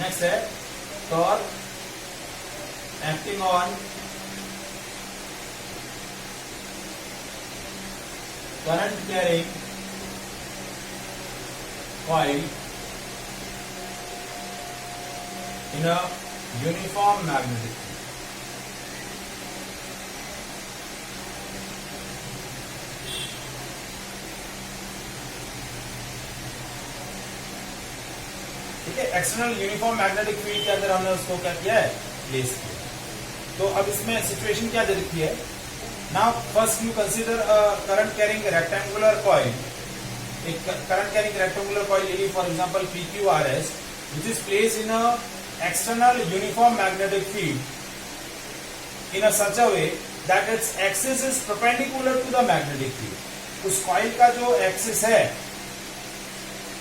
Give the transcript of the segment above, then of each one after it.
Next है torque acting on current carrying coil in a uniform magnetic field. ठीक है, external uniform magnetic field के अंदर हमने उसको क्या किया है, प्लेस किया। तो अब इसमें सिचुएशन क्या दे रखी है। Now first you consider current carrying rectangular coil, एक करंट कैरिंग रेक्टेंगुलर कॉइल ले ली for example PQRS, which is placed in a external uniform magnetic field in a such a way that its axis is perpendicular to the magnetic field। उस coil का जो axis है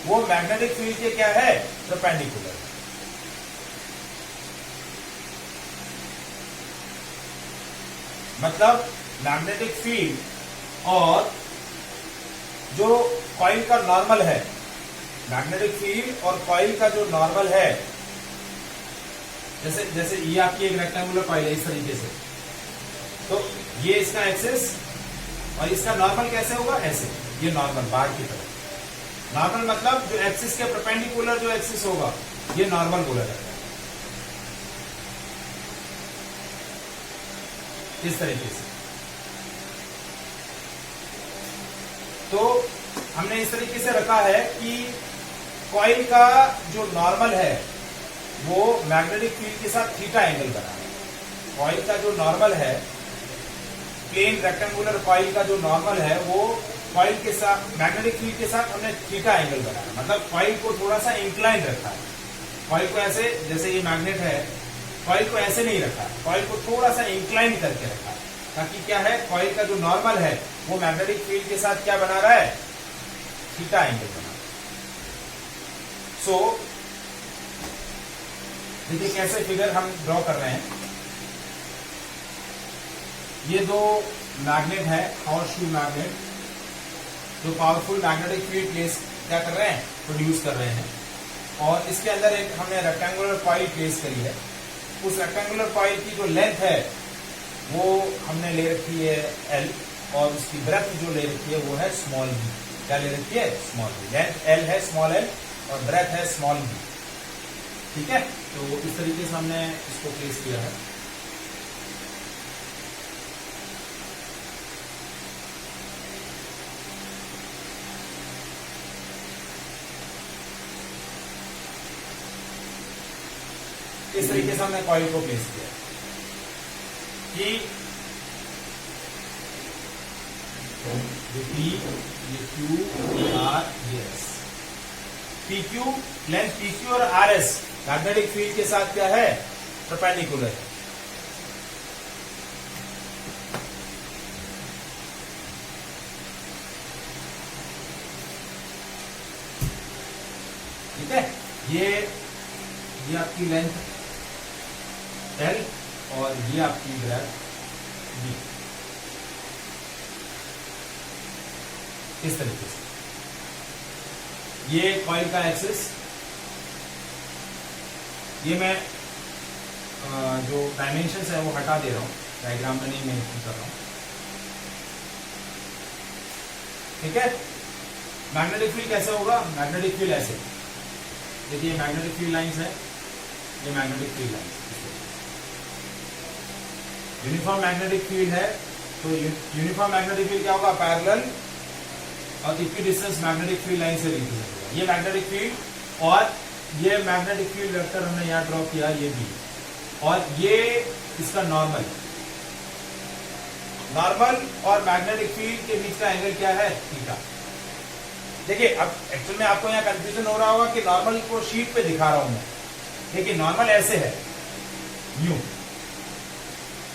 वो magnetic field के क्या है, परपेंडिकुलर। मतलब magnetic field और जो कॉइल का नॉर्मल है, मैग्नेटिक फील्ड और कॉइल का जो नॉर्मल है, जैसे जैसे ये आपकी एक रेक्टेंगुलर कॉइल है इस तरीके से, तो ये इसका एक्सिस और इसका नॉर्मल कैसे होगा, ऐसे, ये नॉर्मल बाहर की तरफ। नॉर्मल मतलब जो एक्सिस के परपेंडिकुलर जो एक्सिस होगा ये नॉर्मल बोला जाता है, इस तरीके से। तो हमने इस तरीके से रखा है कि कॉइल का जो नॉर्मल है वो मैग्नेटिक फील्ड के साथ थीटा एंगल बना है। कॉइल का जो नॉर्मल है, प्लेन रेक्टेंगुलर कॉइल का जो नॉर्मल है वो कॉइल के साथ मैग्नेटिक फील्ड के साथ हमने थीटा एंगल बनाया, मतलब कॉइल को थोड़ा सा इंक्लाइन रखा है। कॉइल को ऐसे, जैसे ये मैग्नेट है, कॉइल को ऐसे नहीं रखा, कॉइल को थोड़ा सा इंक्लाइन करके रखा है, ताकि क्या है, कॉइल का जो नॉर्मल है वो मैग्नेटिक फील्ड के साथ क्या बना रहा है, थीटा एंगल बना। सो देखिए कैसे फिगर हम ड्रॉ कर रहे हैं। ये दो मैग्नेट है, हॉर्स शू मैग्नेट, जो पावरफुल मैग्नेटिक फील्ड प्लेस क्या कर रहे हैं, प्रोड्यूस कर रहे हैं। और इसके अंदर एक हमने रेक्टेंगुलर कॉइल प्लेस करी है। उस रेक्टेंगुलर कॉइल की जो लेंथ है वो हमने ले रखी है L, और उसकी ब्रेथ जो ले रखी है वो है स्मॉल b। क्या ले रखी है, स्मॉल b। लेंथ L है, स्मॉल l, और ब्रेथ है स्मॉल b। ठीक है, तो इस तरीके से हमने इसको प्लेस किया है। इस तरीके से हमने कॉइल को प्लेस किया कि ये P, ये Q, ये R, ये S। PQ, लेंथ PQ और RS मैग्नेटिक फील्ड के साथ क्या है, परपेंडिकुलर है। ठीक है, ये आपकी लेंथ L और ये आपकी ब्रेथ B। इस तरीके से ये कॉइल का एक्सिस, ये मैं जो डायमेंशंस है वो हटा दे रहा हूं, डायग्राम में नहीं मेंशन कर रहा हूं। ठीक है, मैग्नेटिक फील्ड कैसे होगा, मैग्नेटिक फील्ड ऐसे, देखिए मैग्नेटिक फील्ड लाइंस है, ये magnetic field lines. Uniform magnetic field है, तो यूनिफॉर्म मैग्नेटिक फील्ड क्या होगा, पैरेलल और इक्विडिस्टेंस मैग्नेटिक फील्ड लाइन से रिप्रेजेंट होगा। ये मैग्नेटिक फील्ड और ये मैग्नेटिक फील्ड वेक्टर हमने यहाँ ड्रॉ किया, ये भी, और ये इसका नॉर्मल और मैग्नेटिक फील्ड के बीच का एंगल क्या है, थीटा। देखिए अब एक्चुअल में आपको यहाँ कंफ्यूजन हो रहा होगा कि नॉर्मल को शीट पे दिखा रहा हूं मैं। देखिए नॉर्मल ऐसे है, यूं,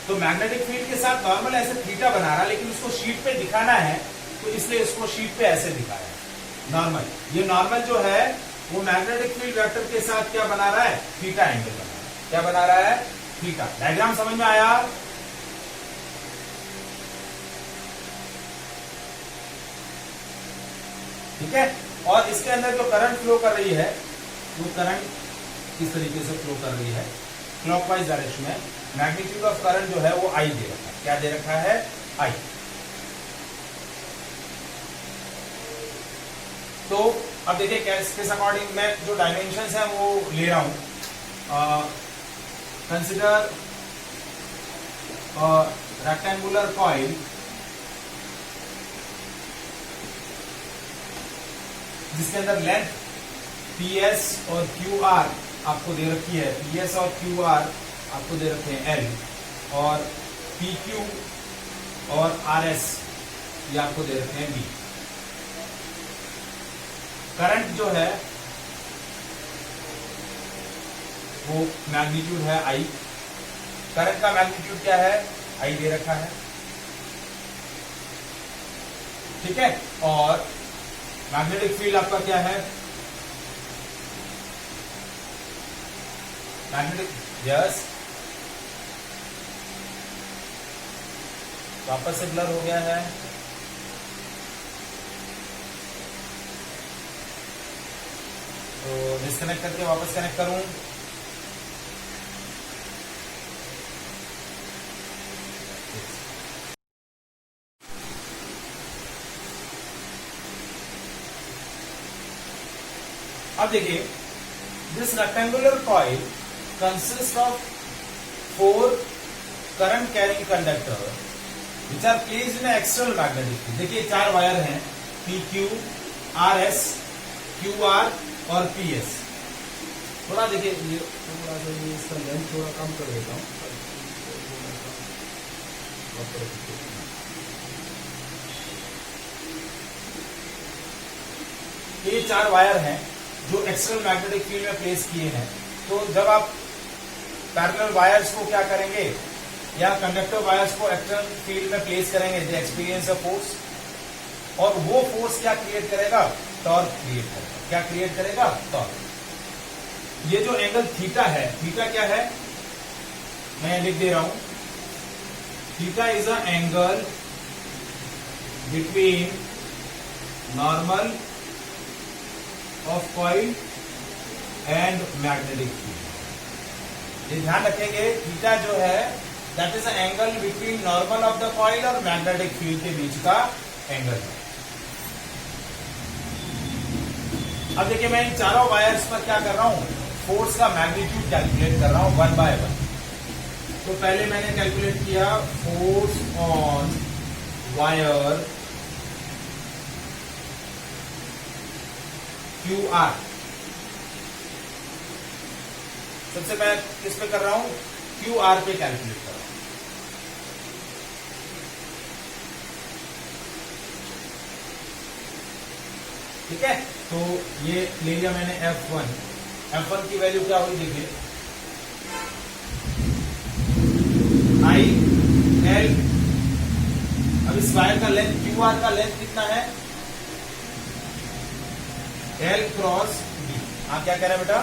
तो मैग्नेटिक फील्ड के साथ नॉर्मल ऐसे थीटा बना रहा, लेकिन उसको शीट पे दिखाना है तो इसलिए इसको शीट पे ऐसे दिखाया है नॉर्मल। ये नॉर्मल जो है वो मैग्नेटिक फील्ड वेक्टर के साथ क्या बना रहा है, थीटा एंगल बना रहा है। क्या बना रहा है, थीटा। डायग्राम समझ में आया। ठीक है, और इसके अंदर जो करंट फ्लो कर रही है वो करंट किस तरीके से फ्लो कर रही है क्लॉकवाइज डायरेक्शन में। मैग्नीट्यूड ऑफ करंट जो है वो आई दे रखा है। क्या दे रखा है? आई। तो अब देखिए किस अकॉर्डिंग मैं जो डायमेंशन है वो ले रहा हूं। कंसिडर रेक्टेंगुलर कॉइल जिसके अंदर लेंथ PS और QR आपको दे रखी है। PS और QR आपको दे रखे हैं L, और PQ और RS ये आपको दे रखे हैं B। करंट जो है वो मैग्नीट्यूड है I। करंट का मैग्नीट्यूड क्या है? I दे रखा है, ठीक है। और मैग्नेटिक फील्ड आपका क्या है? मैग्नेटिक, यस, वापस से ब्लर हो गया है। तो डिस्कनेक्ट करके वापस कनेक्ट करूं। अब देखिए, this rectangular coil consist of 4 current carrying conductor which are placed in external magnetic field. देखिए 4 वायर हैं, PQ, RS, QR और PS। थोड़ा देखिए, ये थोड़ा सा ये इसका लेंथ थोड़ा कम कर देता हूं। ये 4 वायर हैं जो एक्सटर्नल मैग्नेटिक फील्ड में प्लेस किए हैं। तो जब आप पैरेलल वायर्स को क्या करेंगे, या कंडक्टर वायर्स को एक्सटर्नल फील्ड में प्लेस करेंगे, दे एक्सपीरियंस अ फोर्स, और वो फोर्स क्या क्रिएट करेगा? टॉर्क क्रिएट करेगा। क्या क्रिएट करेगा? टॉर्क। ये जो एंगल थीटा है, थीटा क्या है मैं लिख दे रहा हूं। Theta is a angle between normal of coil and magnetic field. ये ध्यान रखेंगे, थीटा जो है that is angle between normal of the coil और मैग्नेटिक फील्ड के बीच का एंगल है। अब देखिए, मैं इन चारों वायर्स पर क्या कर रहा हूं? फोर्स का मैग्नीट्यूड कैलकुलेट कर रहा हूं 1 by 1। तो पहले मैंने कैलकुलेट किया फोर्स ऑन वायर QR। सबसे मैं किस पे कर रहा हूं? QR पे कैलकुलेट कर रहा हूं। ठीक है, तो ये ले लिया मैंने F1। F1 की वैल्यू क्या हुई देखिए, I L। अब इस वायर का लेंथ, QR का लेंथ कितना है? L cross B। आप क्या कह रहे हैं बेटा?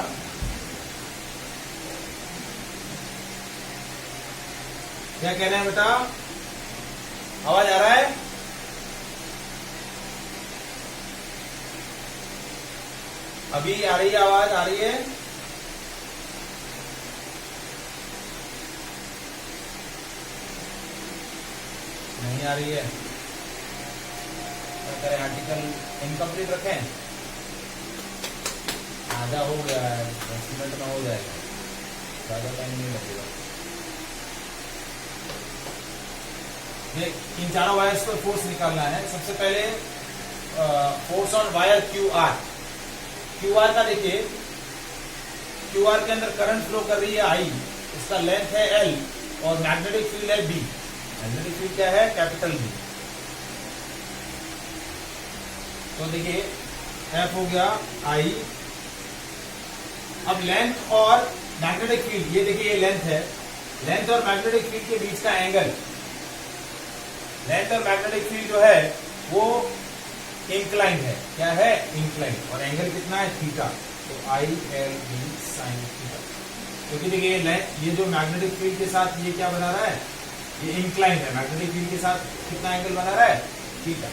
क्या कह रहे हैं बेटा? आवाज आ रहा है? अभी आ रही है आवाज? आ रही है? नहीं आ रही है? क्या करें, आर्टिकल इनकम्प्लीट रखें? आधा हो गया है, 10 मिनट में हो जाएगा, ज्यादा टाइम नहीं लगेगा। इन चारों वायर्स पर फोर्स निकालना है। सबसे पहले force on wire QR। QR का देखिए, QR के अंदर करंट फ्लो कर रही है I, इसका लेंथ है L, और मैग्नेटिक फील्ड है B। मैग्नेटिक फील्ड क्या है? Capital B। तो देखिए F हो गया I। अब लेंथ और मैग्नेटिक फील्ड, ये देखिए ये लेंथ है, लेंथ और मैग्नेटिक फील्ड के बीच का एंगल, लेंथ और मैग्नेटिक फील्ड जो है वो इंक्लाइन है। क्या है? इंक्लाइन। और एंगल कितना है? थीटा। तो ILB sin थीटा। क्योंकि देखिए ये जो मैग्नेटिक फील्ड के साथ ये क्या बना रहा है? ये इंक्लाइन है। मैग्नेटिक फील्ड के साथ कितना एंगल बना रहा है? थीटा।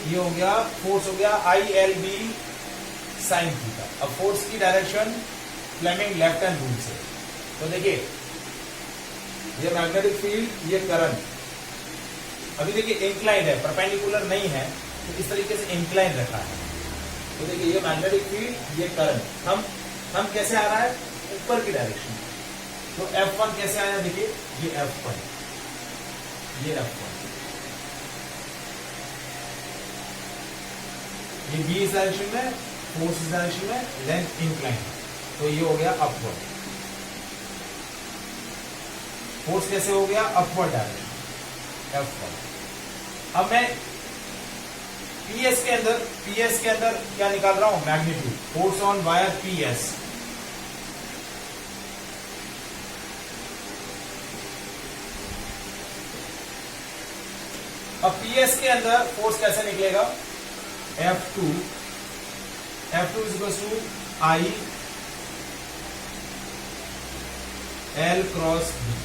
ये हो गया फोर्स, हो गया ILB साइन थीटा। अब फोर्स की direction Fleming left hand rule से, तो देखिए ये मैग्नेटिक फील्ड, ये करंट, अभी देखिए इंक्लाइंड है, परपेंडिकुलर नहीं है, तो इस तरीके से इंक्लाइन रखा है। तो देखिए ये मैग्नेटिक फील्ड, ये करंट, हम कैसे आ रहा है, ऊपर की डायरेक्शन। तो F1 कैसे आया, देखिए ये F1, ये F1, ये B इस डायरेक्शन में, फोर्स इस डायरेक्शन में, लेंथ इंक्लाइन, तो ये हो गया अपवर्ड। फोर्स कैसे हो गया, अपवर्ड डायरेक्शन F1। अब मैं PS के अंदर क्या निकाल रहा हूं, magnitude, force on wire PS। अब PS के अंदर फोर्स कैसे निकलेगा, F2 is equal to I L cross B।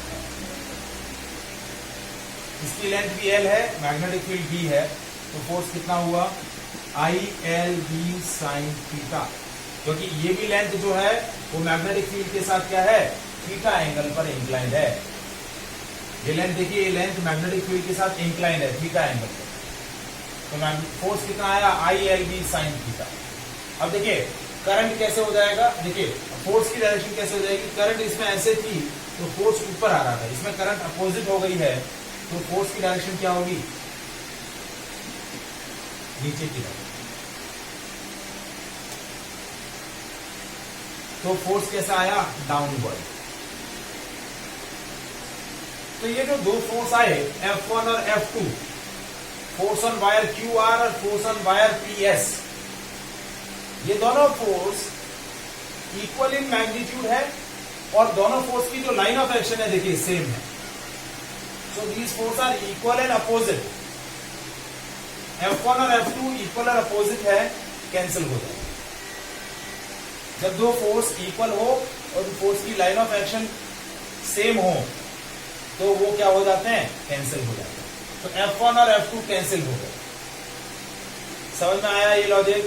इसकी लेंथ भी L है, मैग्नेटिक फील्ड B है, तो फोर्स कितना हुआ, ILB साइन थीटा, क्योंकि ये भी लेंथ जो है वो मैग्नेटिक फील्ड के साथ क्या है, थीटा एंगल पर इंक्लाइंड है। ये लेंथ देखिए, ये लेंथ मैग्नेटिक फील्ड के साथ इंक्लाइंड है थीटा एंगल पर, तो फोर्स कितना आया, ILB साइन थीटा। अब देखिए करंट कैसे हो जाएगा, देखिए फोर्स की डायरेक्शन कैसे हो जाएगी, करंट इसमें ऐसे थी तो फोर्स ऊपर आ रहा था, इसमें करंट अपोजिट हो गई है, तो फोर्स की डायरेक्शन क्या होगी, नीचे की तरफ। तो फोर्स कैसा आया, डाउनवर्ड। तो ये जो दो फोर्स आए F1 और F2, force on wire QR और फोर्स ऑन वायर PS, ये दोनों फोर्स इक्वल इन मैग्नीट्यूड है, और दोनों फोर्स की जो लाइन ऑफ एक्शन है देखिए सेम है। So these force are equal and opposite. F1 और F2 इक्वल और अपोजिट है, कैंसिल हो जाए। जब दो फोर्स इक्वल हो और फोर्स की लाइन ऑफ एक्शन सेम हो तो वो क्या हो जाते हैं, कैंसिल हो जाते हैं। तो F1 और F2 कैंसिल हो गए। समझ में आया ये लॉजिक?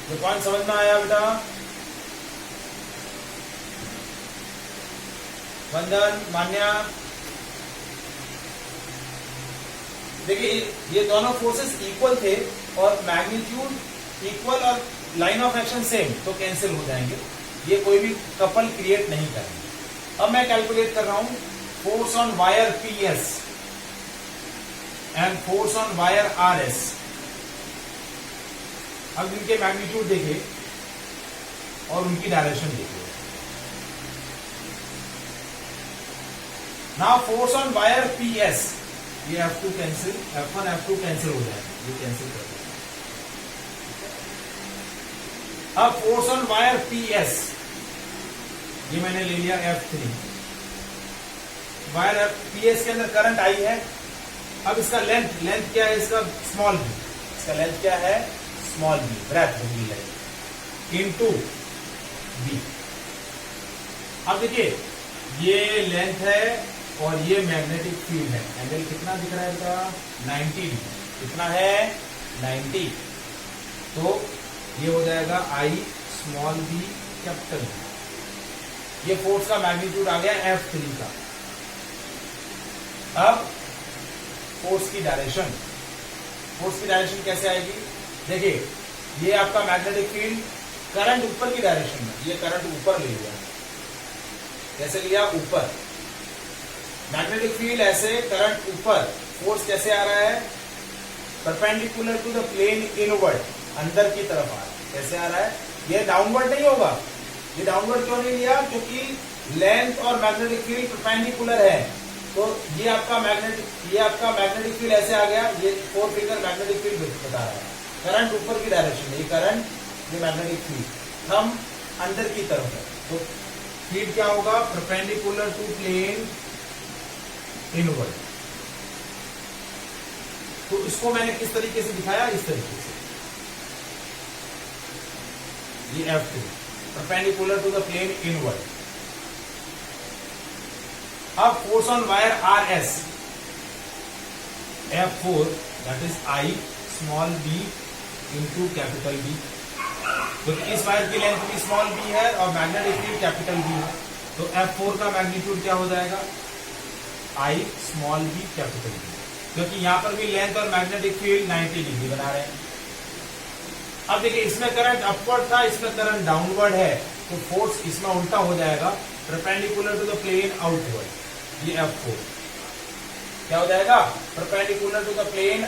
तो पॉइंट समझ में आया बेटा? वंदन, मान्या, देखिए ये दोनों फोर्सेस इक्वल थे और मैग्नीट्यूड इक्वल और लाइन ऑफ एक्शन सेम, तो कैंसिल हो जाएंगे, ये कोई भी कपल क्रिएट नहीं करेंगे। अब मैं कैलकुलेट कर रहा हूं force on wire PS and force on wire RS। अब इनके मैग्नीट्यूड देखिए और उनकी डायरेक्शन देखिए। Now force on wire PS, ये F2 cancel, F1 F2 cancel हो जाएगा, ये कैंसिल कर देंगे। अब फोर्स ऑन वायर PS, ये मैंने ले लिया F3। वायर PS के अंदर करंट आई है। अब इसका लेंथ क्या है, इसका स्मॉल b, इसका लेंथ क्या है, स्मॉल b, ब्रेथ होगी लेंथ इनटू b। अब देखिए ये लेंथ है और ये मैग्नेटिक फील्ड है, एंगल कितना दिख रहा है इसका, 90 डिग्री, कितना है, 90। तो ये हो जाएगा I small b capital B। ये फोर्स का मैग्नीट्यूड आ गया F3 का। अब फोर्स की डायरेक्शन, फोर्स की डायरेक्शन कैसे आएगी, देखिए ये आपका मैग्नेटिक फील्ड, करंट ऊपर की डायरेक्शन में, ये करंट ऊपर ले लिया, कैसे लिया, ऊपर, मैग्नेटिक फील्ड ऐसे, करंट ऊपर, फोर्स कैसे आ रहा है, perpendicular to the plane inward, अंदर की तरफ आ रहा है, कैसे आ रहा है, ये डाउनवर्ड नहीं होगा। ये डाउनवर्ड क्यों नहीं लिया, क्योंकि लेंथ और मैग्नेटिक फील्ड परपेंडिकुलर है, तो ये आपका मैग्नेटिक फील्ड ऐसे आ गया, ये 4 फिंगर मैग्नेटिक फील्ड बता रहा है, करंट ऊपर की डायरेक्शन, ये करंट, ये मैग्नेटिक फील्ड, थंब अंदर की तरफ है, तो फील्ड क्या होगा, परपेंडिकुलर टू प्लेन इनवर्ड। तो इसको मैंने किस तरीके से दिखाया, इस तरीके से, ये F2 perpendicular to the plane inward, अब force on wire R S, F4 that is I small b into capital B। तो इस वायर की लेंथ भी स्मॉल b है और मैग्नेटिक फील्ड कैपिटल B है, तो F4 का मैग्नीट्यूड क्या हो जाएगा, I small b capital B, क्योंकि यहां पर भी लेंथ और मैग्नेटिक फील्ड 90 डिग्री बना रहे हैं। अब देखिए इसमें करंट अपवर्ड था, इसमें करंट डाउनवर्ड है, तो फोर्स इसमें उल्टा हो जाएगा, perpendicular to the plane outward. ये F4 क्या हो जाएगा, perpendicular to the plane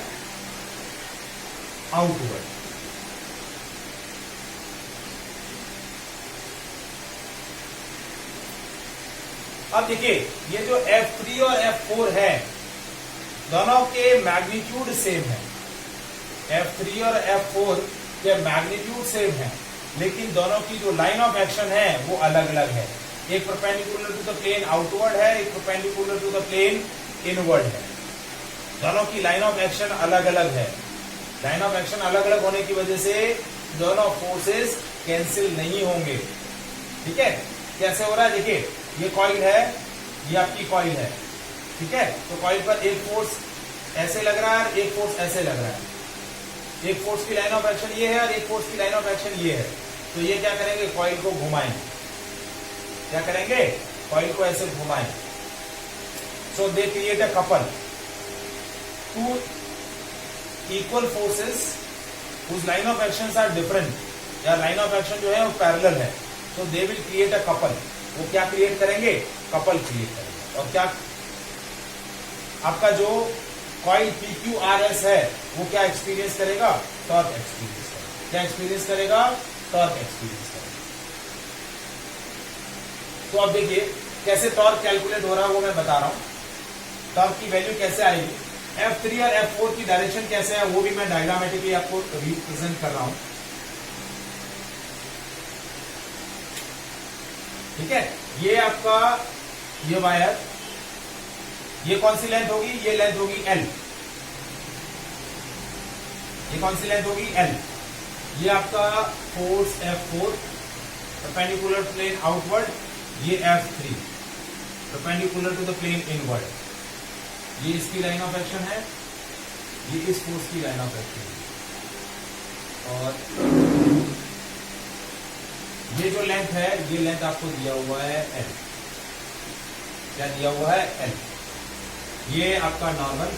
outward. अब देखिए ये जो F3 और F4 है दोनों के मैग्नीट्यूड सेम है, F3 और F4 के मैग्नीट्यूड सेम है, लेकिन दोनों की जो लाइन ऑफ एक्शन है वो अलग अलग है। एक perpendicular to the plane outward है, एक perpendicular to the plane inward है। दोनों की लाइन ऑफ एक्शन अलग अलग है। लाइन ऑफ एक्शन अलग अलग होने की वजह से दोनों फोर्सेस कैंसिल नहीं होंगे। ठीक है, कैसे हो रहा है, देखिए ये कॉइल है, ये आपकी कॉइल है, ठीक है, तो कॉइल पर एक फोर्स ऐसे लग रहा है और एक फोर्स ऐसे लग रहा है। एक फोर्स की लाइन ऑफ एक्शन ये है और एक फोर्स की लाइन ऑफ एक्शन ये है, तो ये क्या करेंगे, कॉइल को घुमाएंगे। क्या करेंगे, कॉइल को ऐसे घुमाएं। So they create a couple, two equal forces whose line of action are different, या लाइन ऑफ एक्शन जो है वो पैरेलल है, तो they will create a couple. वो क्या क्रिएट करेंगे, कपल क्रिएट करेंगे। और क्या आपका जो कॉइल PQRS है वो क्या एक्सपीरियंस करेगा, टॉर्क एक्सपीरियंस करेगा। क्या एक्सपीरियंस करेगा, टॉर्क एक्सपीरियंस करेगा। तो अब देखिए कैसे टॉर्क कैलकुलेट हो रहा है वो मैं बता रहा हूं। टॉर्क की वैल्यू कैसे आएगी, F3 और F4 की डायरेक्शन कैसे है वो भी मैं डायग्रामेटिकली आपको रिप्रेजेंट कर रहा हूं। ठीक है, ये आपका ये वायर, ये कौन सी लेंथ होगी, ये लेंथ होगी L। ये कौन सी लेंथ होगी, L। ये आपका force F4 perpendicular plane outward, ये F3 perpendicular to the plane inward. ये इसकी लाइन ऑफ एक्शन है, ये इस फोर्स की लाइन ऑफ एक्शन है। और ये जो लेंथ है, ये लेंथ आपको दिया हुआ है L। क्या दिया हुआ है, L। ये आपका नॉर्मल,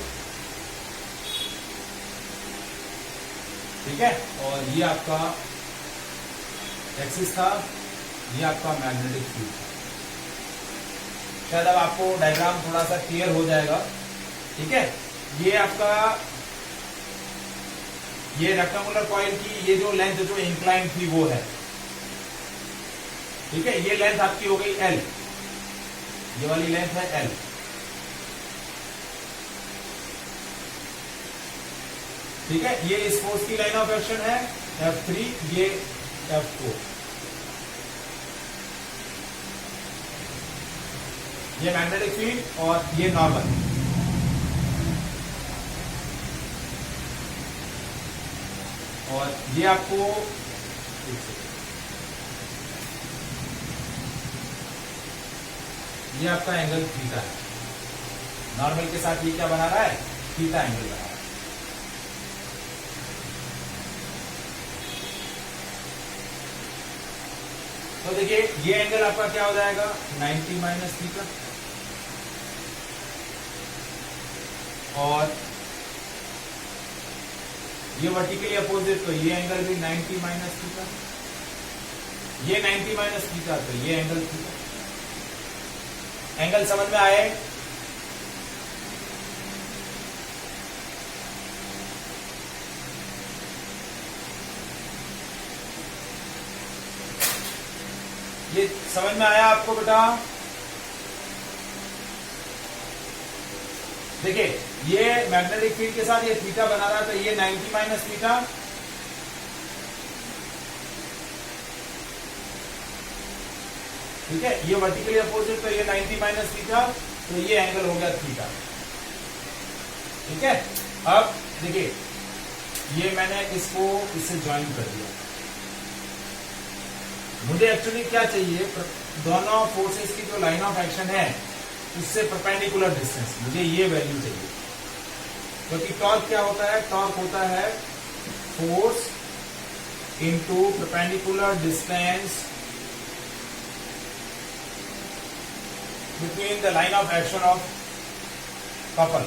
ठीक है, और ये आपका एक्सिस था, ये आपका मैग्नेटिक फील्ड था। शायद अब आपको डायग्राम थोड़ा सा क्लियर हो जाएगा। ठीक है, ये आपका ये रेक्टेंगुलर कॉइल की ये जो लेंथ जो इंक्लाइन थी वो है, ठीक है, ये लेंथ आपकी हो गई L। ये वाली लेंथ है L। ठीक है, ये इस फोर्स की लाइन ऑफ एक्शन है F3, ये F4। ये मैग्नेटिक फील्ड और ये नॉर्मल। और ये आपको ये आपका एंगल थीटा है। नॉर्मल के साथ ये क्या बना रहा है, थीटा एंगल बना रहा है। तो देखिए ये एंगल आपका क्या हो जाएगा, 90 माइनस थीटा। और ये वर्टिकली अपोजिट, तो ये एंगल भी 90 माइनस थीटा। ये 90 माइनस थीटा, तो ये एंगल थीटा। एंगल समझ में आए। ये समझ में आया आपको बेटा। देखिए ये मैग्नेटिक फील्ड के साथ ये थीटा बना रहा है, तो ये 90 माइनस थीटा, ठीक है, ये वर्टिकली अपोजिट, तो ये 90 माइनस थीटा, तो ये एंगल हो गया थीटा। ठीक है, अब देखिए ये मैंने इसको इससे ज्वाइन कर दिया। मुझे एक्चुअली क्या चाहिए, दोनों फोर्सेस की जो लाइन ऑफ एक्शन है उससे परपेंडिकुलर डिस्टेंस, मुझे ये वैल्यू चाहिए। क्योंकि टॉर्क क्या होता है, टॉर्क होता है force into perpendicular distance between the line of action of couple.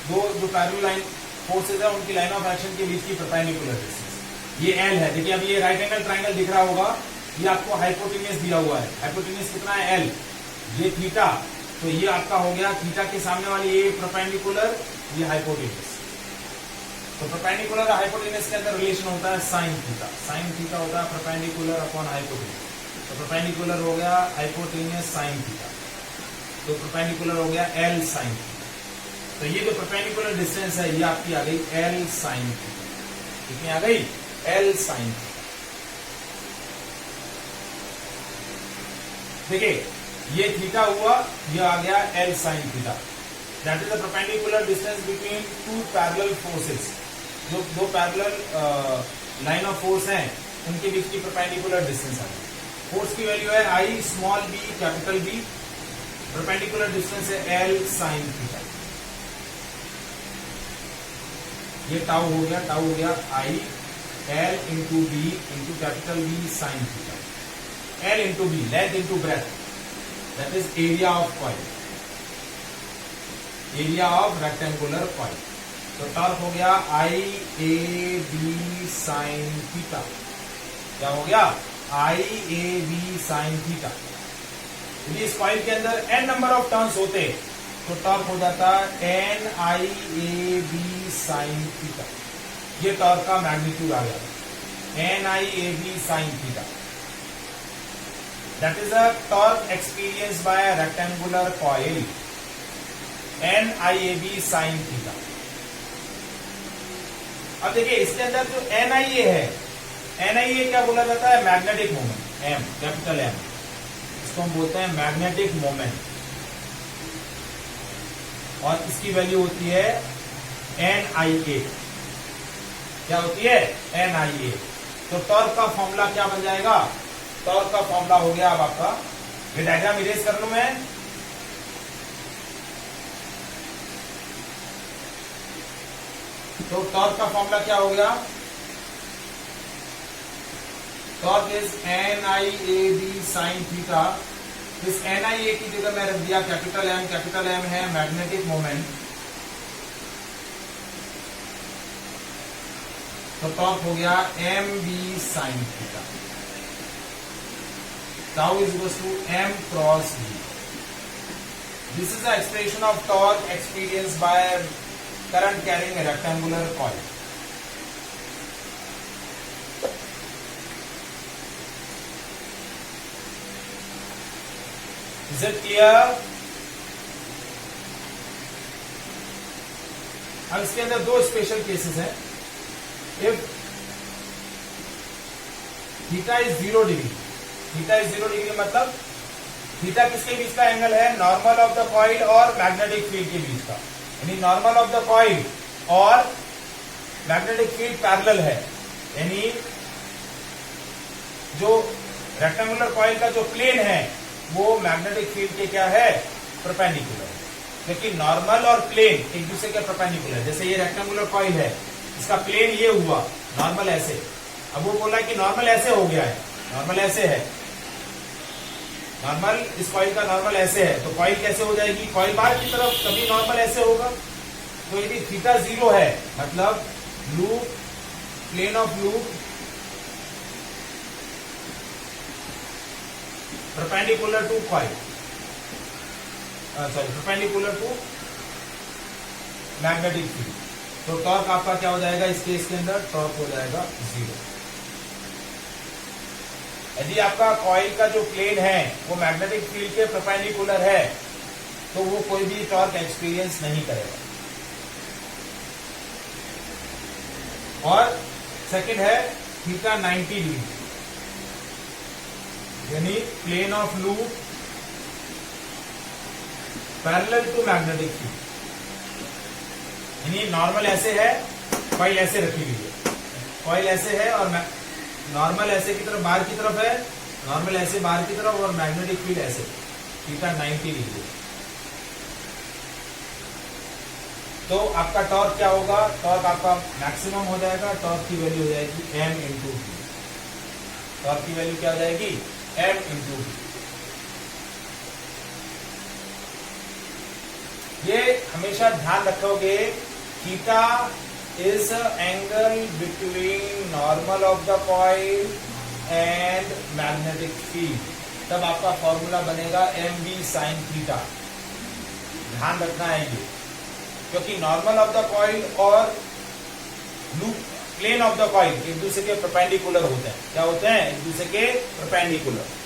दो जो पैरेलल लाइन फोर्सेज है उनकी लाइन ऑफ एक्शन के बीच की परपेंडिकुलर डिस्टेंस। ये एल है। देखिए अभी ये राइट एंगल ट्राइंगल दिख रहा होगा, ये आपको हाइपोटेन्यूज दिया हुआ है। हाइपोटेन्यूज कितना है, एल। ये थीटा, तो ये आपका हो गया थीटा के सामने वाली ये परपेंडिकुलर, ये हाइपोटेन्यूज। तो परपेंडिकुलर और हाइपोटेन्यूज के अंदर रिलेशन होता है साइन थीटा। साइन थीटा होता है परपेंडिकुलर अपॉन हाइपोटेन्यूज। तो परपेंडिकुलर हो गया हाइपोटेन्यूज साइन थीटा, तो परपेंडिकुलर हो गया एल साइन थीटा। तो ये जो परपेंडिकुलर डिस्टेंस है ये आपकी आ गई एल साइन थीटा। कितनी आ गई, एल साइन थीटा। देखिए ये थीटा हुआ, ये आ गया L sine theta. That is the perpendicular distance between two parallel forces. जो दो पैरेलल लाइन ऑफ फोर्स हैं उनके बीच की परपेंडिकुलर डिस्टेंस आ गई। फोर्स की वैल्यू है I small b capital b, perpendicular distance है एल साइन थीटा। ये टाउ हो गया, टाउ हो गया I l into b into capital b sine theta. L into b, length into breadth, that is area of coil, area of rectangular coil. तो torque हो गया I a b sine theta. क्या हो गया, I a b sine theta. यदि इस coil के अंदर n नंबर ऑफ टर्न्स होते तो टॉर्क हो जाता n I a b sine theta. ये टॉर्क का मैग्नीट्यूड आ गया, n I a b sine theta. That is a torque experience by rectangular coil, n I a b sine theta. अब देखिए इसके अंदर जो एन आई ए है, एन आई ए क्या बोला जाता है, magnetic moment, m capital m, इसको हम बोलते हैं मैग्नेटिक मोमेंट। और इसकी वैल्यू होती है एन आई ए। क्या होती है, एन आई ए। तो टॉर्क का फॉर्मूला क्या बन जाएगा, टॉर्क का फॉर्मूला हो गया अब आपका, ये डायग्राम इरेज कर लूं मैं। तो टॉर्क का फॉर्मूला क्या हो गया, torque is n I a b sine theta. इस एन आई ए की जगह मैं रख दिया कैपिटल एम, कैपिटल एम है मैग्नेटिक मोमेंट। तो टॉर्क हो गया m b sine theta. Tau is equal to m cross b. This is the expression of torque experience by current carrying a rectangular coil. Is it clear? अब इसके अंदर दो special cases हैं। If theta is 0 degree, theta is 0 degree मतलब theta किसके बीच का angle है, normal of the coil और मैग्नेटिक फील्ड के बीच का। यानी नॉर्मल ऑफ द कॉइल और मैग्नेटिक फील्ड पैरेलल है, यानी जो रेक्टेंगुलर कॉइल का जो प्लेन है वो मैग्नेटिक फील्ड के क्या है, परपेंडिकुलर। क्योंकि नॉर्मल और प्लेन एक दूसरे के परपेंडिकुलर। जैसे ये रेक्टेंगुलर कॉइल है, इसका प्लेन ये हुआ, नॉर्मल ऐसे। अब वो बोला कि नॉर्मल ऐसे हो गया है, नॉर्मल ऐसे है, नॉर्मल इस कॉइल का नॉर्मल ऐसे है, तो कॉइल कैसे हो जाएगी, कॉइल बाहर की तरफ, कभी नॉर्मल ऐसे होगा। तो यदि थीटा 0 है मतलब loop, plane of loop perpendicular to coil, sorry perpendicular to magnetic field. तो टॉर्क आपका क्या हो जाएगा इस केस के अंदर, टॉर्क हो जाएगा 0। यदि आपका कॉइल का जो प्लेन है वो मैग्नेटिक फील्ड के परपेंडिकुलर है तो वो कोई भी टॉर्क एक्सपीरियंस नहीं करेगा। और सेकंड है थीटा 90 डिग्री, यानी plane of loop parallel to magnetic field. यानी नॉर्मल ऐसे है, कॉइल ऐसे रखी हुई है, कॉइल ऐसे है और नॉर्मल ऐसे की तरफ बाहर की तरफ है, नॉर्मल ऐसे बाहर की तरफ और मैग्नेटिक फील्ड ऐसे, थीटा 90 डिग्री। तो आपका टॉर्क क्या होगा, टॉर्क आपका मैक्सिमम हो जाएगा, टॉर्क की वैल्यू हो जाएगी m इंटू टी। टॉर्क की वैल्यू क्या हो जाएगी, m इंटू टी। ये हमेशा ध्यान रखोगे, theta is angle between normal of the coil and magnetic field, तब आपका फॉर्मूला बनेगा mv sin थीटा। ध्यान रखना है ये, क्योंकि नॉर्मल ऑफ द कॉइल और loop plane of the coil एक दूसरे के परपेंडिकुलर होते हैं। क्या होते हैं, एक दूसरे के perpendicular.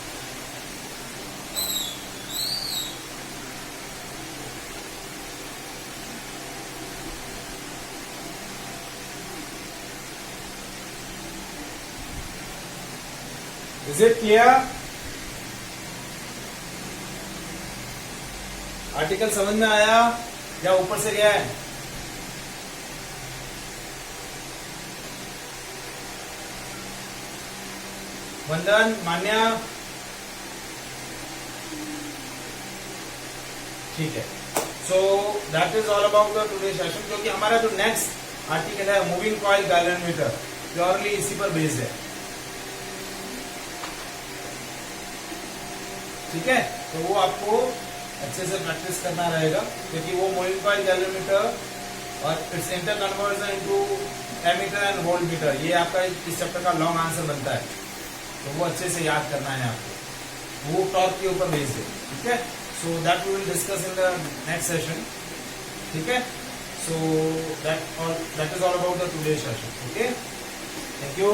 Is it clear? Article समझ में आया या ऊपर से गया है? वंदन, मान्या, ठीक है। So that is all about the today session, क्योंकि हमारा जो नेक्स्ट आर्टिकल है मूविंग कॉइल गैल्वेनोमीटर, प्योरली इसी पर बेस्ड है। ठीक है, तो वो आपको अच्छे से प्रैक्टिस करना रहेगा, क्योंकि वो मूविंग कॉइल गैल्वेनोमीटर और its interconversion into ammeter and voltmeter, ये आपका इस चैप्टर का लॉन्ग आंसर बनता है, तो वो अच्छे से याद करना है आपको। वो टॉर्क के ऊपर बेस्ड है। ठीक है, so that we will discuss in the next session. ठीक है, so that is all about the today session. Okay, thank you.